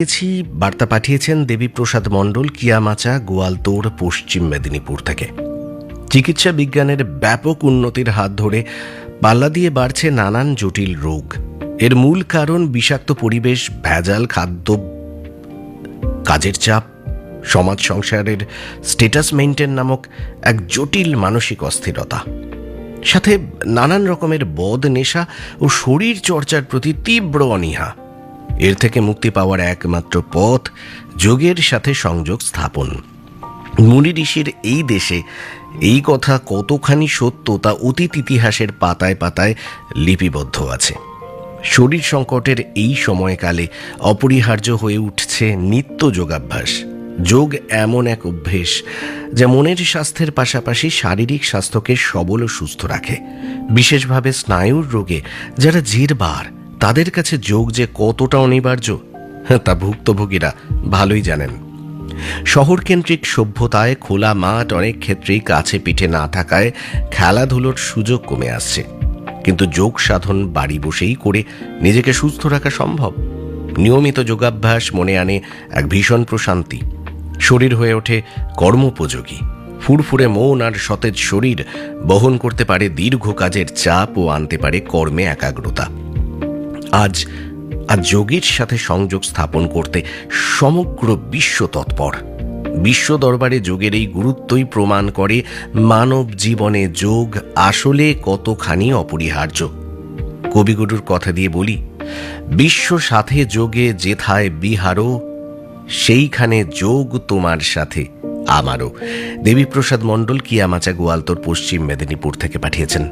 পেয়েছি। বার্তা পাঠিয়েছেন দেবীপ্রসাদ মণ্ডল, কিয়ামাচা, গোয়ালতোড়, পশ্চিম মেদিনীপুর থেকে। চিকিৎসা বিজ্ঞানের ব্যাপক উন্নতির হাত ধরে পাল্লা দিয়ে বাড়ছে নানান জটিল রোগ। এর মূল কারণ বিষাক্ত পরিবেশ, ভেজাল খাদ্য, কাজের চাপ, সমাজ সংসারের স্ট্যাটাস মেইনটেইন নামক এক জটিল মানসিক অস্থিরতা, সাথে নানান রকমের বদ নেশা ও শরীর চর্চার প্রতি তীব্র অনীহা। এর থেকে মুক্তি পাওয়ার একমাত্র পথ যোগের সাথে সংযোগ স্থাপন। মুনি ঋষির এই দেশে এই কথা কতখানি সত্য তা অতীত ইতিহাসের পাতায় পাতায় লিপিবদ্ধ আছে। শরীর সংকটের এই সময়কালে অপরিহার্য হয়ে উঠছে নিত্য যোগাভ্যাস। যোগ এমন এক অভ্যেস যা মনের স্বাস্থ্যের পাশাপাশি শারীরিক স্বাস্থ্যকে সবল ও সুস্থ রাখে। বিশেষভাবে স্নায়ুর রোগে যারা জিরবার, তাদের কাছে যোগ যে কতটা অনিবার্য তা ভুক্তভোগীরা ভালোই জানেন। শহরকেন্দ্রিক সভ্যতায় খোলা মাঠ অনেক ক্ষেত্রেই কাছে পিঠে না থাকায় খেলাধুলোর সুযোগ কমে আসছে, কিন্তু যোগ সাধন বাড়ি বসেই করে নিজেকে সুস্থ রাখা সম্ভব। নিয়মিত যোগাভ্যাস মনে আনে এক ভীষণ প্রশান্তি। শরীর হয়ে ওঠে কর্মোপযোগী। ফুরফুরে মন আর সতেজ শরীর বহন করতে পারে দীর্ঘ কাজের চাপ ও আনতে পারে কর্মে একাগ্রতা। আজ যোগের সাথে সংযোগ স্থাপন করতে সমগ্র বিশ্ব তৎপর। বিশ্ব দরবারে যোগের এই গুরুত্বই প্রমাণ করে মানব জীবনে যোগ আসলে কতখানি অপরিহার্য। কবিগুরুর কথা দিয়ে বলি, বিশ্ব সাথে যোগে যেথায় বিহারো, সেইখানে যোগ তোমার সাথে আমারও। দেবীপ্রসাদ মণ্ডল, কিয়ামাচা, গোয়ালতোড়, পশ্চিম মেদিনীপুর থেকে পাঠিয়েছেন।